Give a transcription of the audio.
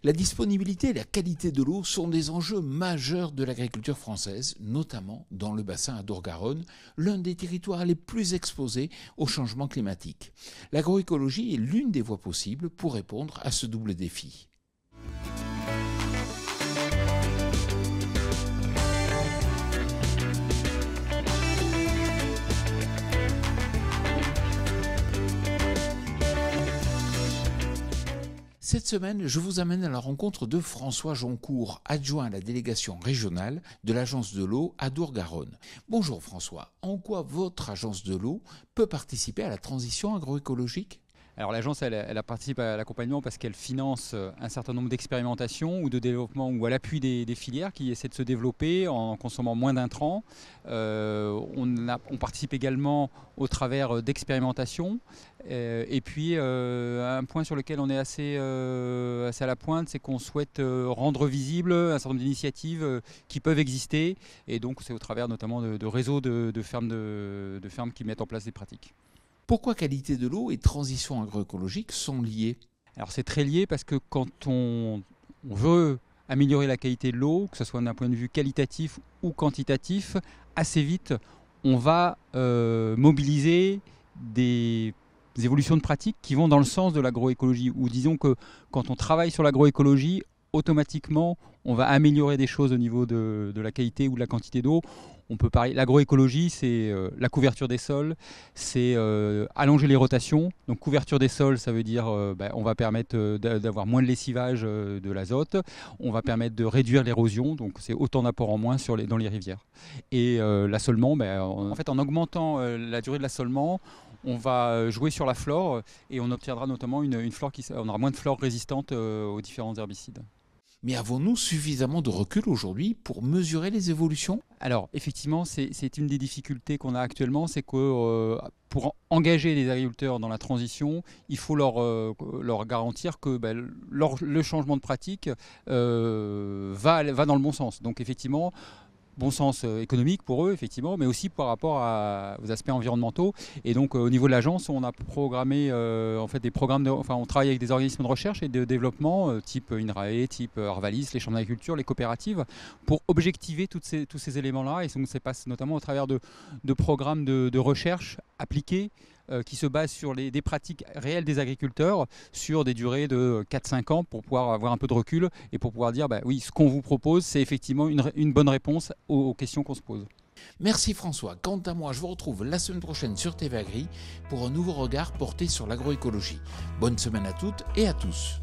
La disponibilité et la qualité de l'eau sont des enjeux majeurs de l'agriculture française, notamment dans le bassin Adour-Garonne, l'un des territoires les plus exposés au changement climatique. L'agroécologie est l'une des voies possibles pour répondre à ce double défi. Cette semaine, je vous amène à la rencontre de François Joncourt, adjoint à la délégation régionale de l'agence de l'eau Adour-Garonne. Bonjour François, en quoi votre agence de l'eau peut participer à la transition agroécologique ? Alors l'agence, elle participe à l'accompagnement parce qu'elle finance un certain nombre d'expérimentations ou de développement ou à l'appui des filières qui essaient de se développer en consommant moins d'intrants. On participe également au travers d'expérimentations. Et puis un point sur lequel on est assez à la pointe, c'est qu'on souhaite rendre visible un certain nombre d'initiatives qui peuvent exister. Et donc c'est au travers notamment de réseaux de fermes qui mettent en place des pratiques. Pourquoi qualité de l'eau et transition agroécologique sont liées ? Alors c'est très lié parce que quand on veut améliorer la qualité de l'eau, que ce soit d'un point de vue qualitatif ou quantitatif, assez vite on va mobiliser des évolutions de pratiques qui vont dans le sens de l'agroécologie. Ou disons que quand on travaille sur l'agroécologie, automatiquement on va améliorer des choses au niveau de la qualité ou de la quantité d'eau. On peut parler, l'agroécologie, c'est la couverture des sols, c'est allonger les rotations. Donc couverture des sols, ça veut dire on va permettre d'avoir moins de lessivage de l'azote, on va permettre de réduire l'érosion, donc c'est autant d'apport en moins dans les rivières. Et l'assolement, en fait, en augmentant la durée de l'assolement, on va jouer sur la flore et on obtiendra notamment une flore on aura moins de flore résistante aux différents herbicides. Mais avons-nous suffisamment de recul aujourd'hui pour mesurer les évolutions ? Alors effectivement, c'est une des difficultés qu'on a actuellement, c'est que pour engager les agriculteurs dans la transition, il faut leur garantir que le changement de pratique va dans le bon sens. Donc effectivement, bon sens économique pour eux, effectivement, mais aussi par rapport aux aspects environnementaux. Et donc, au niveau de l'agence, on a programmé des programmes. On travaille avec des organismes de recherche et de développement, type INRAE, type Arvalis, les chambres d'agriculture, les coopératives, pour objectiver tous ces éléments-là. Et donc, ça passe notamment au travers de programmes de recherche appliqués qui se basent sur des pratiques réelles des agriculteurs sur des durées de 4-5 ans pour pouvoir avoir un peu de recul et pour pouvoir dire oui, ce qu'on vous propose, c'est effectivement une bonne réponse aux questions qu'on se pose. Merci François. Quant à moi, je vous retrouve la semaine prochaine sur TV Agri pour un nouveau regard porté sur l'agroécologie. Bonne semaine à toutes et à tous.